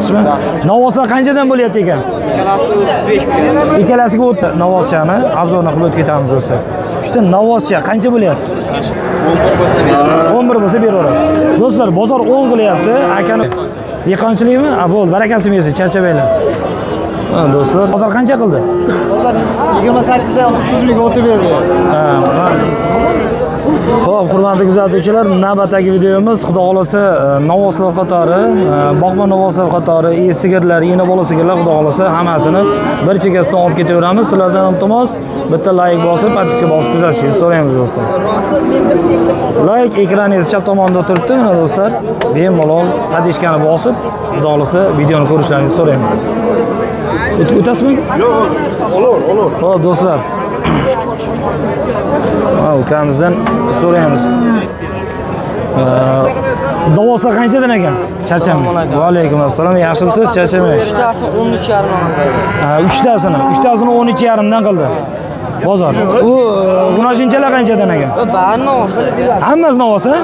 Yaxshimi? Novvoslar qanchadan bo'lyapti ekan? Ikkalasiga 30. Novvoschani obzorni qilib o'tib ketamiz do'stlar. Uchta novvoscha qancha bo'lyapti? 11 bo'lsa beraverasiz. Do'stlar, bozor 10 qilyapti. Akani dehqonchilikmi? Bo'ldi, barakasi bersin, charchamanglar. Do'stlar, bozor qancha qildi? Bozor 28 dan 300 ming o'tib berdi. Xo'p, hurmatli kuzatuvchilar, navbatdagi videomiz xudo xolasa novvoslar qatori, boqma novvoslar qatori, sigirlar, yeni bola sigirlar xudo xolasa hammasini bir chekkasidan olib ketaveramiz. Sizlardan iltimos bitta like bosib, podpiska bosib kuzatishingizni so'raymiz do'stlar. Like ekraningiz chap tomonda turibdi, mana do'stlar. Bemalol podpiskani bosib, xudo xolasa videoni ko'rishlaringizni so'raymiz. O'tasizmi? Yo'q, olur. Xo'p, do'stlar. Ukamizdan so'raymiz. Novvoslar qanchadan ekan? Charchamang. Va alaykum assalom. Yaxshimisiz? Charchamang. 3tasini 13,5 uchtasini 13,5 dan qildi. Bozor. U g'unojinchalar qanchadan ekan? Bari novvoscha. Hammasi novvos, ha?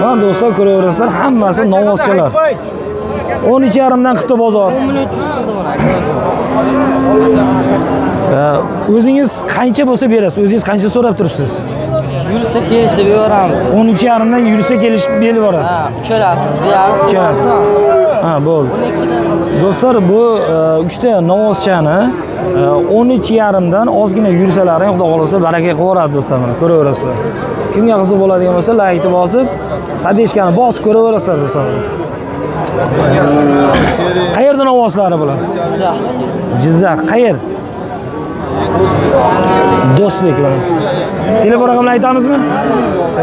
Mana do'stlar ko'raverasizlar, hammasi novvoschalar. 13,5 dan qildi bozor. 10 million 300 qildi mana. O'zingiz qancha bo'lsa berasiz? O'zingiz qancha so'rab turibsiz? Yursa kelishib beramiz. 13,5 dan yursa kelishib berib borasiz. Uchalasi. Uchalasi. Bo'ldi. Do'stlar, bu 3 ta novoschani 13,5 dan ozgina yursalaring xudo xolasa baraka qilib yuboradi do'stlar, mana ko'raverasizlar. Kimga qiziq bo'ladigan bo'lsa, like bosib, podpiskani bosib ko'raverasizlar do'stlar. Qayerda novoslari bular? Jizzax. Qayer? Do'stlik bilan. Telefon raqamini aytamizmi?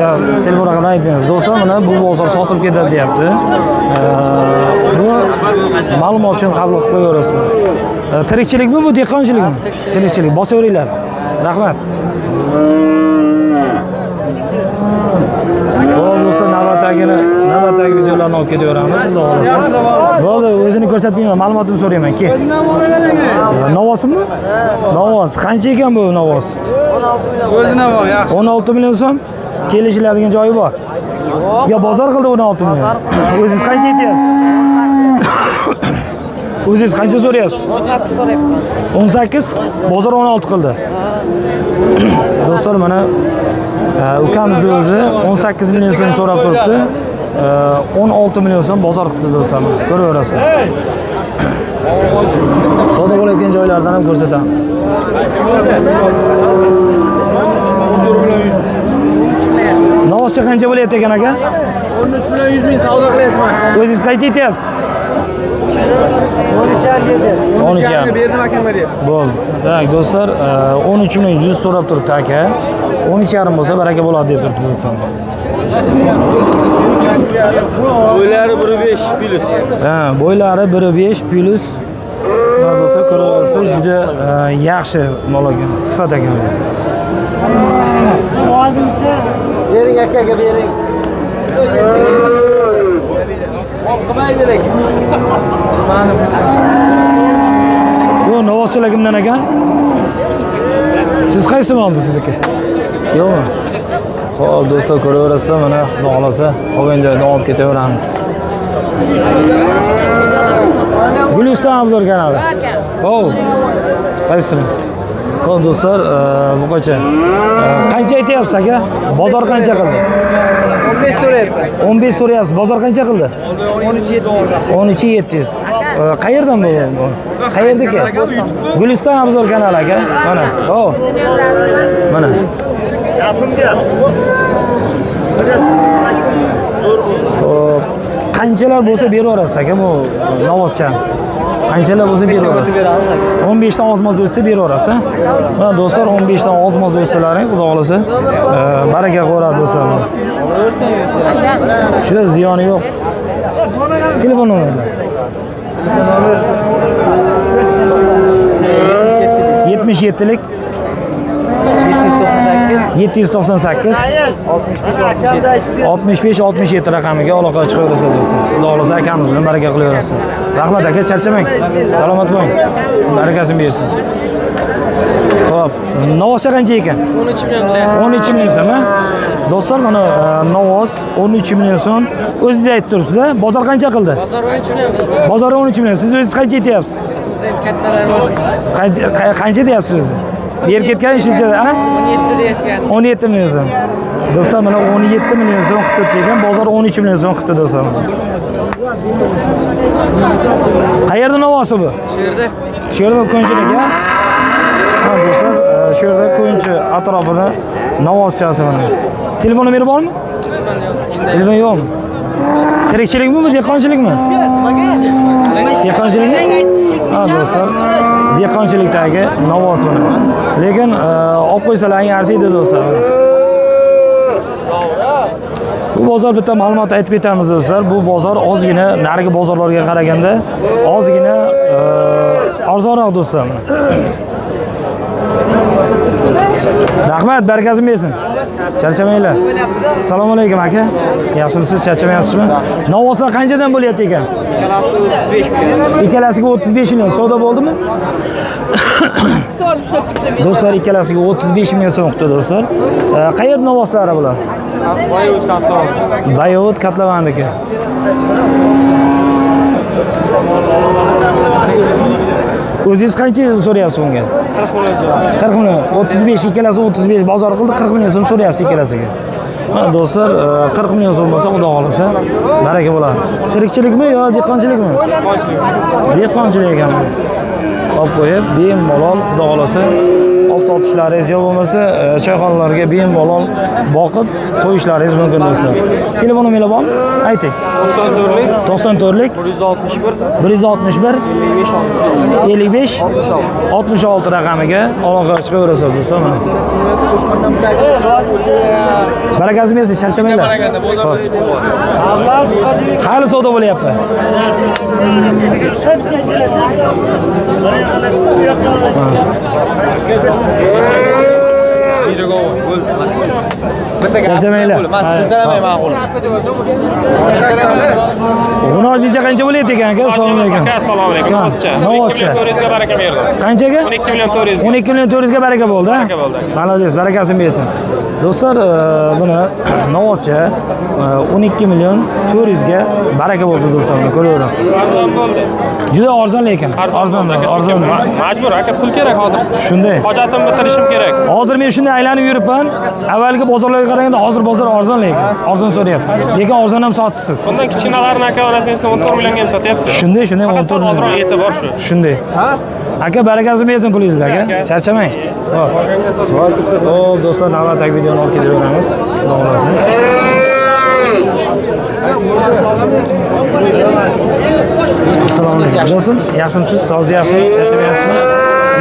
Yo'q, telefon raqamini aytmaymiz. Do'stlar, mana bu bozor sotilib ketadi deyapti. Bu ma'lumot uchun qabul qilib qo'yaverasizlar. Tirikchilikmi bu, dehqonchilikmi? Tirikchilik. Bosaveringlar. Rahmat. Do'stlar, navbatdagi videolarni olib ketaveramiz, xudo xolasa. Bo'ldi, o'zini ko'rsatmayman, ma'lumotini so'rayman. Kel. Novvosmi? Novvos. Qancha ekan bu novvos? 16 million. O'zina bor, yaxshi. 16 million so'm. Kelishiladigan joyi bor. Yo, bozor qildi 16 million. O'zingiz qancha aytyapsiz? O'zingiz qancha so'rayapsiz? 18 so'rayapman. 18, bozor 16 qildi. Do'stlar, mana ukamiz o'zi 18 million so'm so'rab turibdi. 16 million so'm bozor qildi do'stlar. Ko'raverasizlar. Savdo bo'layotgan joylardan ham ko'rsatamiz. Novvoscha qancha bo'layapti ekan aka? 13 million 100 ming savdo qilyapman. O'zingiz qancha aytyapsiz? 13,5 berdim akamga deb. Bo'ldi. Demak, do'stlar, 13 million 100 so'rab turibdi aka. 13,5 bo'lsa baraka bo'ladi deb turibdi do'stlar. Bo'ylari 1.5 plus. Bo'ylari 1.5 plus. Mana do'stlar, ko'raverasiz, juda yaxshi mol ekan, sifat ekan. Bering akaga bering. Qilmaydilar. Bu novvoschalar kimdan ekan? Siz qaysi molni sizniki? Yo'qmi? Xo'p, do'stlar, ko'raverasizlar, mana xudo xolasa qolgan joydan olib ketaveramiz. Guliston obzor kanali. Qaysini? Xo'p, do'stlar, bu qancha? Qancha aytyapsiz aka? Bozor qancha qildi? 15 so'rayapman. 15 so'rayapsiz. Bozor qancha qildi? 13.700. 13,700. Qayerdan bu? Qayerdaki? Guliston obzor kanali aka. Mana. Mana. Xo'p, qanchalar bo'lsa beraverasiz aka bu novvoschani? Qanchalar bo'lsa beraverasiz? 15 dan ozmoz o'tsa beraverasiz. Mana do'stlar, 15 dan ozmoz o'tsalaring, xudo xolasa, baraka qo'yadi do'stlar. Shu ziyoni yo'q. Telefon nomerlar. 77lik 798 65-67 raqamiga aloqa chiqaverasiz do'stlar. Xudo xolasa akamiz bilan baraka qilaverasiz. Rahmat aka, charchamang. Salomat bo'ling. Barakasini bersin. Xo'p, novvoscha qancha ekan? 13 million. 13 million so'm, ha? Do'stlar, mana Novos 13 million so'm. O'zingiz aytib turibsiz, a? Bozor qancha qildi? Bozor 13 million. Bozor 13 million. Siz o'zingiz qancha aytyapsiz? Biz ham kattalar bor. Qancha deyapsiz o'zi? Berib ketgan shuncha, a? 17 deyotgan. 17 million so'm. Do'stlar, mana 17 million so'm qilib ekan, bozor 13 million so'm qildi do'stlar. Qayerda Novosi bu? Shu yerda. Shu yerda ko'nchilik, a? Ha, do'stlar, shu yerda ko'nchi atrofida Novoschasi mana. Telefon nomeri bormi? Telefon yo'qmi? Tirikchilikmi bu, dehqonchilikmi? Dehqonchilikmi? Ha, do'stlar, dehqonchilikdagi Novos mana. Lekin olib qo'ysalar arziydi do'stlar. Bu bozor bitta ma'lumot aytib ketamiz do'stlar. Bu bozor ozgina narigi bozorlarga qaraganda ozgina arzonroq do'stlar. Rahmat, barakasini bersin. Charchamanglar. Assalomu alaykum aka. Yaxshimisiz, charchamayapsizmi? Novoslar qanchadan bo'lyapti ekan? Ikkalasiga 35 million savdo bo'ldimi? Do'stlar, ikkalasiga 35 million so'm qildi do'stlar. Qayerda novoslari bular? Bayovut Katlovan. Bayovut Katlovanniki. O'zingiz qancha so'rayapsiz bunga? 40 million. 40 million. 35, ikkalasi 35 bozor qildi, 40 million so'm so'rayapsiz ikkalasiga. Ha, do'stlar, 40 million so'm bo'lsa, xudo xolasa, baraka bo'ladi. Tirikchilikmi yo dehqonchilikmi? Dehqonchilik ekan. Olib qo'yib, bemalol xudo xolasa olib sotishlaringiz yo bo'lmasa choyxonalarga bemalol boqib so'yishlaringiz mumkin do'stlar. Telefon nomeri bormi? Ayting. 94lik 161 55 66 raqamiga aloqa chiqaverasiz do'stlar. Barakasini bersin, charchamanglar. Hali savdo bo'lyapti. Charchamanglar. G'unojincha qancha bo'lyapti ekan aka? Assalomu alaykum. Assalomu alaykum. Novoscha. 12 million baraka berdim. Qanchaga? 12 million 400 ga. 12 million 400 ga baraka bo'ldi. Baraka bo'ldi. Malades, barakasini bersin. Do'stlar, buni Novoscha 12 million 400 ga baraka bo'ldi do'stlar, ko'raverasiz. Arzon bo'ldi. Juda arzon lekin. Arzon. Majbur aka, pul kerak hozir. Shunday. Hojatimni bitirishim kerak. Hozir men shunday aylanib yuribman. Avvalgi bozorlarga qaraganda hozir bozor arzon lekin. Arzon so'rayapti. Lekin arzon ham sotibsiz. Bundan kichkinalarni aka olasizmi 14 millionga ham sotyapti. Shunday, Faqat 14 ozroq million. e'tibor shu. Shunday. Aka, barakasini bersin pulingizga aka. Charchamang. Xo'p, do'stlar, navbatdagi videoni olib ketaveramiz. Xudo xolasa. Assalomu alaykum. Do'stim, yaxshimisiz? Sog'ligingiz yaxshimi? Charchamayapsizmi?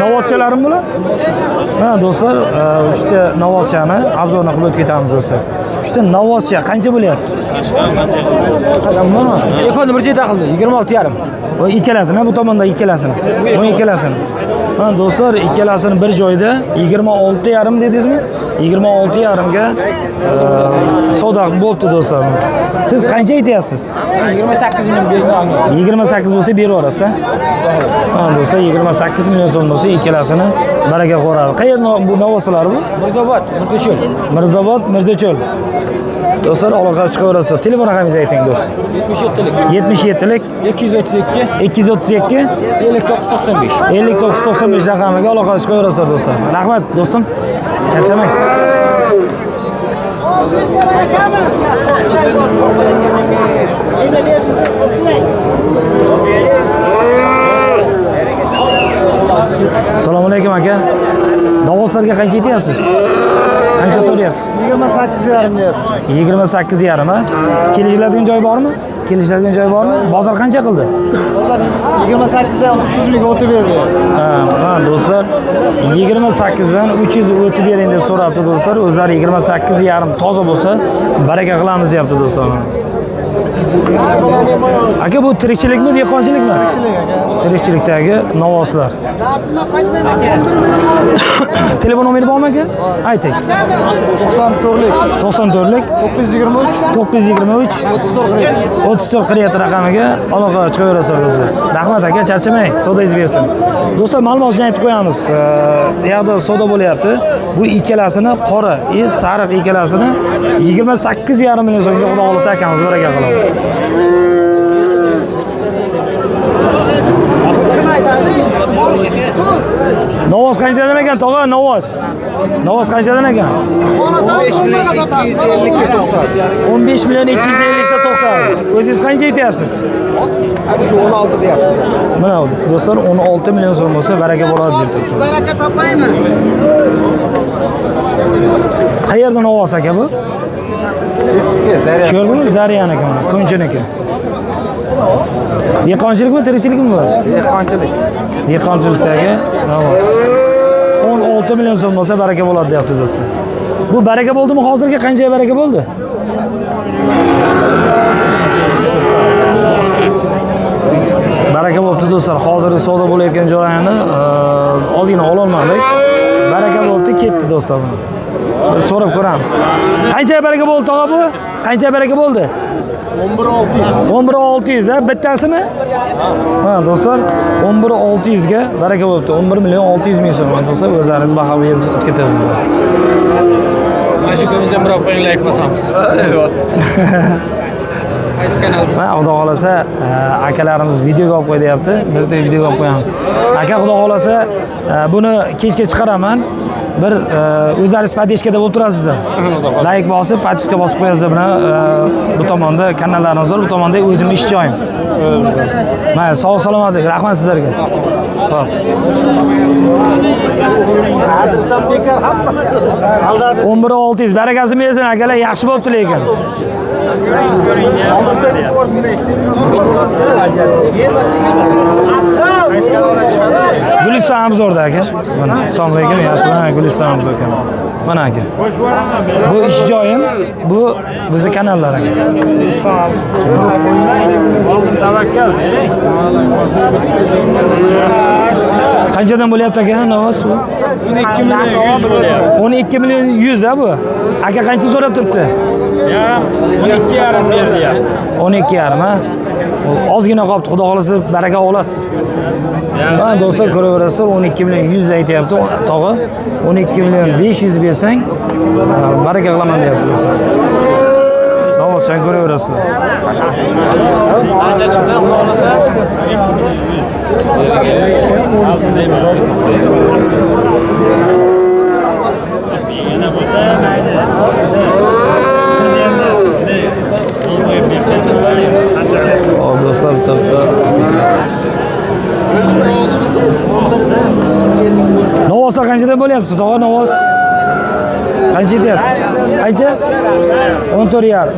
Novoschalarim bular? Ha, do'stlar, 3 ta novoschani obzorni qilib o'tib ketamiz do'stlar. 3 ta novoscha qancha bo'lyapti? Ekonni bir jeta qildi, 26,5. O ikkalasini, bu tomonda ikkalasini. Bu ikkalasini. Ha, do'stlar, ikkalasini bir joyda 26,5 dedingizmi? 26,5 ga savdo bo'pti do'stlar. Siz qancha aytyapsiz? 28 million bergan. 28 bo'lsa berib yuborasiz. Ha, do'stlar, 28 million so'm bo'lsa ikkalasini baraka qo'radi. Qayerda bu novosalar bu? Mirzobod, Mirzacho'l. Mirzobod, Mirzacho'l. Do'stlar, aloqa chiqaverasiz. Telefon raqamingizni ayting do'st. 77lik 232 232 5995. 5995 raqamiga aloqa chiqaverasiz do'stlar. Rahmat do'stim. Charchamang. Assalomu alaykum aka. Davoslarga qancha aytyapsiz? Qancha so'rayapsiz? 28,5 deyapsiz. 28,5 ha? Kelishiladigan joy bormi? Kelishiladigan joy bormi? Bozor qancha qildi? Bozor 28 dan 300 ming o'tib berdi. Ha, do'stlar, 28 dan 300 o'tib bering deb so'rabdi do'stlar. O'zlari 28,5 toza bo'lsa, baraka qilamiz deyapti do'stlar. Aka bu tirikchilikmi, dehqonchilikmi? Tirikchilik aka. Tirikchilikdagi novvoslar. Telefon nomeri bormi aka? Ayting. 94lik 94lik 923 923 34 47 raqamiga aloqa chiqaverasizlar do'stlar. Rahmat aka, charchamang, savdoingiz bersin. Do'stlar, ma'lumot uchun aytib qo'yamiz. Bu yerda savdo bo'lyapti. Bu ikkalasini qora, sariq ikkalasini 28,5 million so'mga xudo xolasa akamiz baraka qiladi. Novos qanchadan ekan, tog'a, novos? Novos qanchadan ekan? 15 million 250 ta to'xtadi. O'zingiz qancha aytyapsiz? 16 deyapti. Mana do'stlar 16 million so'm bo'lsa baraka bo'ladi deb turibdi. Baraka topmaymi? Qayerdan novos aka bu? Ko'rdingmi? Zariyaniki mana, Ko'nchiniki. Dehqonchilikmi, tirikchilikmi bu? Dehqonchilik. Dehqonchilikdagi novos. 16 million so'm bo'lsa baraka bo'ladi deyapti do'stlar. Bu baraka bo'ldimi hozirga, qancha baraka bo'ldi? Baraka bo'pti do'stlar. Hozirgi savdo bo'layotgan joylarni ozgina ololmadik. Baraka bo'pti, ketdi do'stlar. Bir so'rab ko'ramiz. Qancha baraka bo'ldi tog'a bu? Qancha baraka bo'ldi? 11,600 ha, bittasimi? Ha, do'stlar, 11,600 ga baraka bo'pti. 11 million 600 ming so'm. Do'stlar, o'zlaringiz baho berib ketasizlar. Mana shu kunimizda bir opa like bosamiz. Qaysi kanal? Ha, xudo xolasa akalarimiz videoga olib qo'yapti. Biz de videoga olib qo'yamiz. Aka, xudo xolasa buni kechga chiqaraman. Bir o'zlaringiz podeshkada o'tirasizlar. Like bosib, podpiska bosib qo'yasizlar. Buni bu tomonda kanallarimiz bor, bu tomonda o'zimning ish joyim. Mana sog' salomatlik, rahmat sizlarga. Xo'p. 11,600 barakasini bersin akalar, yaxshi bo'pti lekin. Guliston Amzorda aka. Mana assalomu alaykum, yaxshilar, Guliston Amzor aka. Mana aka. Bu ish joyim, bu bizning kanallar aka. Qanchadan bo'lyapti aka novos bu? 12 million 100 ha bu. Aka qancha so'rab turibdi? 12,5 beryapti. 12,5 ha. Ozgina qolibdi, xudo xolasa baraka olasiz. Mana do'stlar, ko'raverasizlar, 12 million 100 aytyapti tog'a. 12 million 500 bersang baraka qilaman deyapti do'stlar. Novos sen ko'raverasizlar. Qancha chiqdi xudo xolasa? Yana bo'lsa mayli. Hop do'stlar, bitta ketaveramiz. Novoslar qanchadan bo'lyapti tog'a, novos? Qancha deyapti? Qancha? 14,5.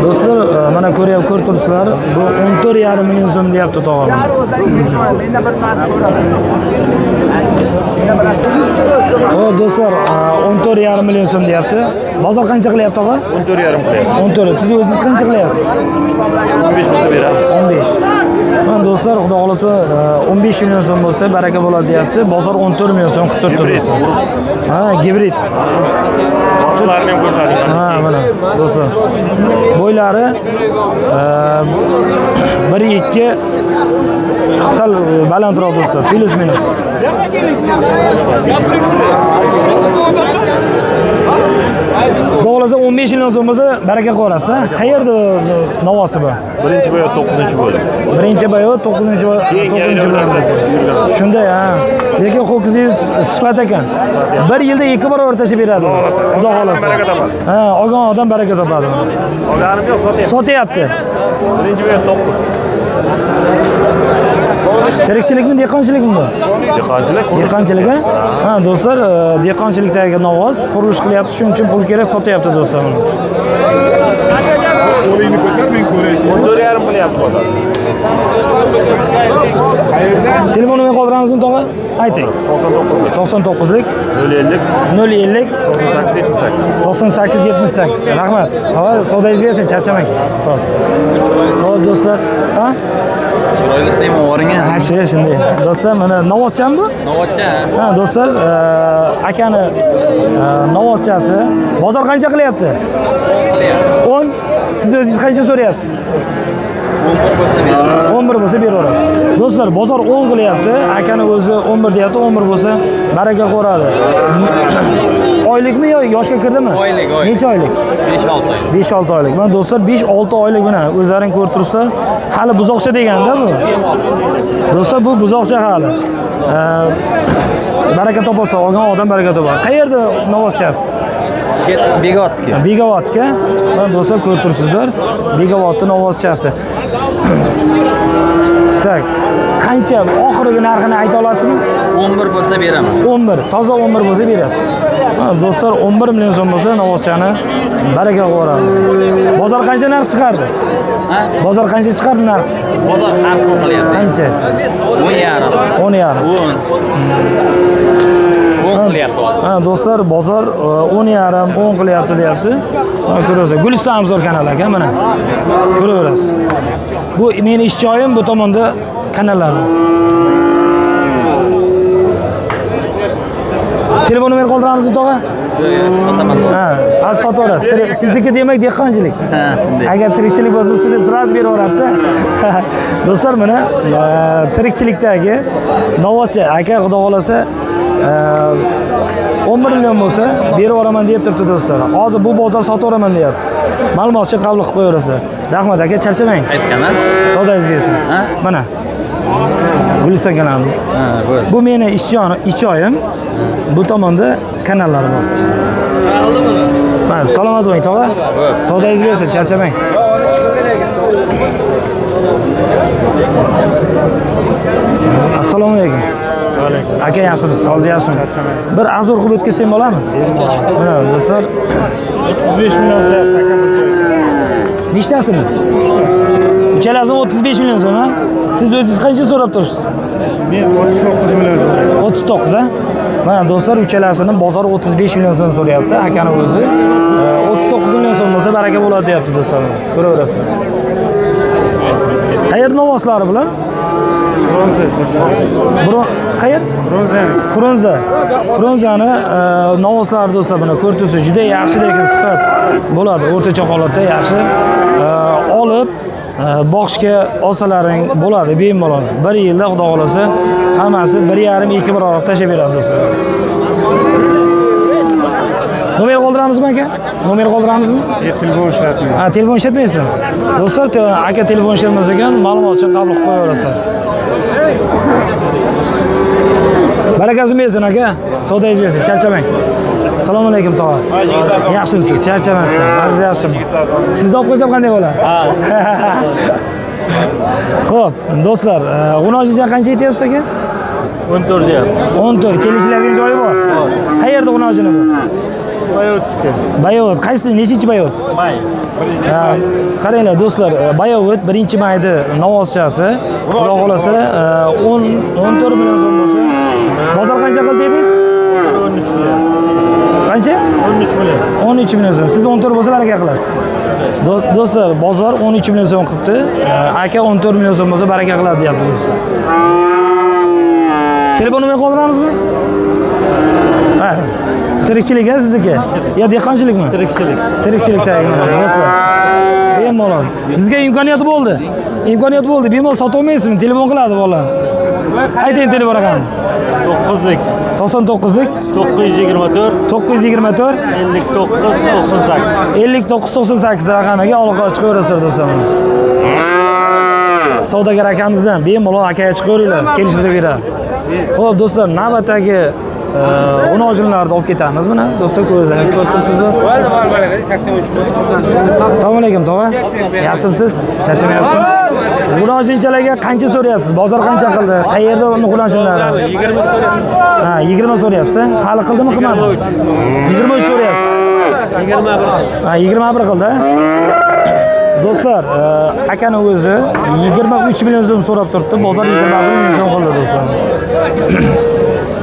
Do'stlar, mana ko'rib turibsizlar, bu 14,5 million so'm deyapti tog'am. Xo'p do'stlar, 14,5 million so'm deyapti. Bozor qancha qilyapti tog'a? 14,5 qilyapti. 14. Siz o'zingiz qancha qilyapsiz? 15 bo'lsa beramiz. 15. Mana do'stlar, xudo xolasa 15 million so'm bo'lsa baraka bo'ladi deyapti. Bozor 14 million so'm qilib turibdi. Ha, gibrid. Ularni ham ko'rsating. Ha, mana do'stlar. Bo'ylari 1-2 sal balandroq do'stlar, plus minus. Xudo xolasa 15 million so'm bo'lsa baraka qo'yasiz. Qayerda navosi bu? Birinchi boy 9-chi boy. Birinchi bayo 9-chi bayo. Shunday ha. Lekin ho'kizingiz sifat ekan. Bir yilda 2 barobar tashib beradi. Xudo xolasa. Ha, olgan odam baraka topadi. Olganim yo'q, Sotyapti. Birinchi boy 9. Tirikchilikmi, dehqonchilikmi bu? Dehqonchilik. Dehqonchilik ha? Ha, do'stlar, dehqonchilikdagi novos qurilish qilyapti, shuning uchun pul kerak, sotyapti do'stlar. Qo'lingni ko'tar, men ko'raysin. 14,5 qilyapti bozor. Telefon nomer qoldiramizmi tog'a? Ayting. 99lik. 99lik 050 050 98 78. 98 78. Rahmat. Tog'a savdoyingiz bersin, charchamang. Xo'p. Xo'p do'stlar, ha? Chiroyli sinema ovoring Ha, shunday. Do'stlar, mana novvozchami bu? Novvozcha. Ha, do'stlar, akani novvozchasi. Bozor qancha qilyapti? 10. Siz o'zingiz qancha so'rayapsiz? 11 bo'lsa beraverasiz. Do'stlar, bozor 10 qilyapti. Akani o'zi 11 deyapti. 11 bo'lsa baraka qo'radi. Oylikmi yo yoshga kirdimi? Oylik. Necha oylik? 5-6 oylik. 5-6 oylik. Mana do'stlar 5-6 oylik buni o'zlaring ko'rib turibsizlar. Hali buzoqcha deganda bu. Do'stlar, bu buzoqcha hali. Baraka topasa, olgan odam baraka topadi. Qayerda novvozchasiz? Begovatniki. Begovatga. Mana do'stlar ko'rib turibsizlar. Begovatning novvozchasi. Tak. Qancha oxirgi narxini ayta olasizmi? 11 bo'lsa beraman. 11. Toza 11 bo'lsa berasiz. Do'stlar 11 million so'm bo'lsa novvozchani baraka qo'radi. Bozor qancha narx chiqardi? Ha? Bozor qancha chiqardi narx? Bozor har xil qilyapti. Qancha? 10,5. 10,5. 10 qilyapti. Ha, do'stlar, bozor 10,5, 10 qilyapti deyapti. Mana ko'rasiz. Guliston Amzor kanali aka, mana. Ko'raverasiz. Bu meni ish joyim, bu tomonda kanallar. Telefon nomer qoldiramizmi tog'a? Sotaman. Ha, sotaverasiz. Sizniki demak dehqonchilik. Ha, shunday. Agar tirikchilik bo'lsa, siz sразу beraveradi. Do'stlar, mana tirikchilikdagi novvozcha aka xudo xolasa 11 million bo'lsa berib olaman deb turibdi do'stlar. Hozir bu bozor sotaveraman deyapti. Ma'lumotchi qabul qilib qo'yaverasiz. Rahmat aka, charchamang. Qaysi kanal? Savdoyingiz bersin. Ha? Mana. Guliston kanali. Ha, bo'ldi. Bu meni ish joyim. Bu tomonda kanallar bor. Mana salomat bo'ling tog'a. Savdoyingiz bersin, charchamang. Assalomu alaykum. Aka, yaxshimisiz? Sog'ligingiz yaxshimi? Bir azur qilib o'tkazsam bo'ladimi? Mana do'stlar, 35 million qilyapti aka bu joyda. nechtasini? Uchalasini 35 million so'm, ha? Siz o'zingiz qancha so'rab turibsiz? Men 39 million so'rayman. 39, ha? Mana do'stlar, uchalasini bozor 35 million so'm so'rayapti. Akani o'zi 39 million so'm bo'lsa baraka bo'ladi deyapti do'stlar. Ko'raverasizlar. Qayerda novvozlari bular? Qayer? Frunzani novvozlari do'stlar, buni ko'rtirsa juda yaxshi, lekin sifat bo'ladi. O'rtacha holatda yaxshi olib boqishga olsalaring bo'ladi bemalol. 1 yilda xudo xolasa hammasi 1,5-2 barobar tashab beradi do'stlar. Nomer qoldiramizmi aka? Nomer qoldiramizmi? Telefon ishlatmayman. Ha, telefon ishlatmaysizmi? Do'stlar, aka telefon ishlatmas ekan, ma'lumotchi qabul qilib qo'yaverasiz. Barakasini bersin aka. Savdoyingiz bersin, charchamang. Assalomu alaykum tog'a. Yaxshimisiz? Charchamasdan. Barcha yaxshimi? Sizni olib qo'ysam qanday bo'ladi? Ha. Xo'p, do'stlar, g'unojincha qancha aytyapsiz aka? 14 deyapti. 14. Kelishiladigan joyi bor. Qayerda g'unojini bu? Bayotniki. Bayovut. Qaysi nechinchi Bayovut? May. Qaranglar do'stlar, Bayovut 1-mayda novvozchasi. Xudo xolasa 14 million so'm bo'lsa. Bozor qancha qildi dedingiz? 13 million. Qancha? 13 million. 13 million so'm. Siz 14 bo'lsa baraka qilasiz. Do'stlar, bozor 13 million so'm qilibdi. Aka 14 million so'm bo'lsa baraka qiladi deyapti do'stlar. Telefon nomer qoldiramizmi? Ha. Tirikchilik sizniki? Yo dehqonchilikmi? Tirikchilik. Tirikchilikdagi do'stlar. Bemalol. Sizga imkoniyat bo'ldi. Bemalol sota olmaysizmi? Telefon qiladi bola. Ayting telefon raqamini. 9lik. 99lik 924 924 59 98. 5998 raqamiga aloqa chiqaverasizlar do'stlar. Savdogar akamizdan bemalol akaga chiqaveringlar, kelishtirib beradi. Xo'p do'stlar, navbatdagi g'unojinlarni olib ketamiz mana. Do'stlar, ko'rsangiz ko'rib turibsizlar. Assalomu alaykum tog'a. Yaxshimisiz? Charchamayapsizmi? G'unojinchalarga qancha so'rayapsiz? Bozor qancha qildi? Qayerda uni g'unojinlar? 20 so'rayapti. Ha, 20 so'rayapsiz. Hali qildimi, qilmadimi? 23 so'rayapsiz. 21. Ha, 21 qildi. Do'stlar, akani o'zi 23 million so'm so'rab turibdi. Bozor 21 million so'm qildi do'stlar.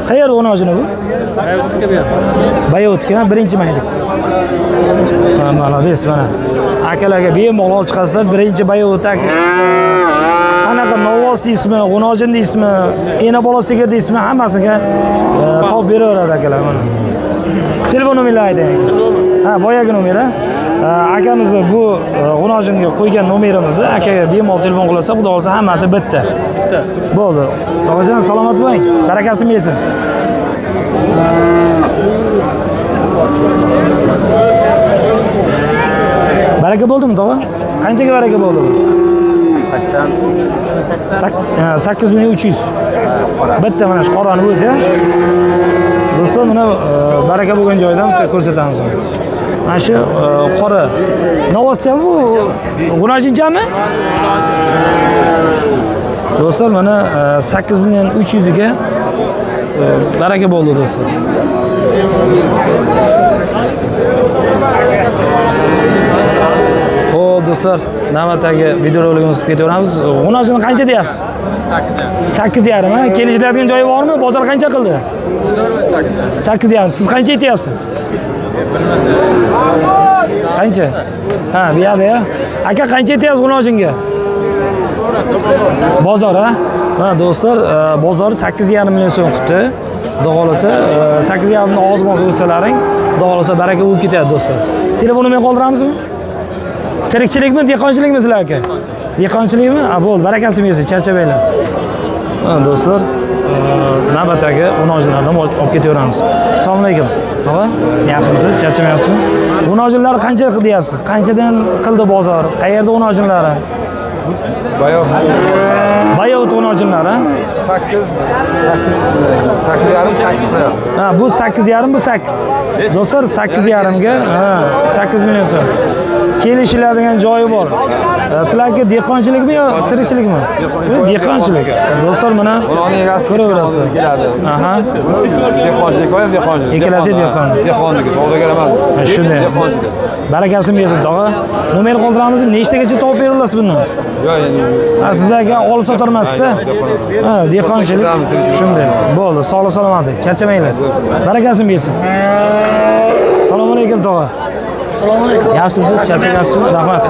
Qayerda o'nojini bu? Bayotga, birinchi maylik. Malades mana. Akalarga bemalol chiqasizlar, birinchi Bayot aka. Qanaqa novvos deysizmi, g'unojin deysizmi, ena bola sigir deysizmi, hammasiga topib beraveradi akalar mana. Telefon nomerlarini ayting. Ha, boyagi nomer. Akamizni bu g'unojinga qo'ygan nomerimizda akaga bemalol telefon qilsa, xudo xolsa hammasi bitta. Bo'ldi. Tog'ajon salomat bo'ling. Barakasi bersin. Baraka bo'ldimi, tog'a? Qanchaga baraka bo'ldi? 8300. Bitta mana shu qorani o'zi. Do'stlar, mana baraka bo'lgan joydan bitta ko'rsatamiz. Mana shu qora novvoschami bu? G'unojinchami? Do'stlar, mana 8300 ga baraka bo'ldi do'stlar. Xo'p do'stlar, navbatdagi videorolikimizni qilib ketaveramiz. G'unojini qancha deyapsiz? 8,5 ha? Kelishiladigan joyi bormi? Bozor qancha qildi? 8,5. Siz qancha aytyapsiz? Qancha? Ha, bu yerda ya. Aka qancha aytyapsiz g'unojinga? Bozor ha? Ha do'stlar, bozor 8,5 million so'm qildi. Xudo xolasa 8,5 ni oz-moz o'tsalaring, xudo xolasa baraka bo'lib ketadi do'stlar. Telefon nomerini qoldiramizmi? Tirikchilikmi, dehqonchilikmi sizlar aka? Dehqonchilikmi? Ha, bo'ldi, barakasi bersin, charchamanglar. Ha do'stlar, navbatdagi g'unojinlardan olib ketaveramiz. Assalomu alaykum. Tog'a, yaxshimisiz? Charchamayapsizmi? G'unojinlar qancha qilyapsiz? Qanchadan qildi bozor? Qayerda g'unojinlari? Bayot g'unojinlari, ha? 8,5 Ha, bu 8,5 bu 8. Do'stlar 8,5 ga, ha, 8 million so'm. Kelishiladigan joyi bor. Sizlarga dehqonchilikmi yo tirikchilikmi? Dehqonchilik. Do'stlar mana ko'raverasizlar. Aha. Dehqonchilik qo'yib, dehqonchilik. Ikkalasi dehqon. Dehqonlik, savdogar emas. Shunday. Dehqonchilik. Barakasini bersin tog'a. Nomer qoldiramizmi? Nechtagacha topib berasiz bundan? Yo'q, endi Ha, sizlarga olib sotarmasizda? Ha, dehqonchilik. Shunday. Bo'ldi, sog'lik salomatlik. Charchamanglar. Barakasini bersin. Assalomu alaykum tog'a. Assalomu alaykum. Yaxshimisiz? Charchamaysizmi? Rahmat.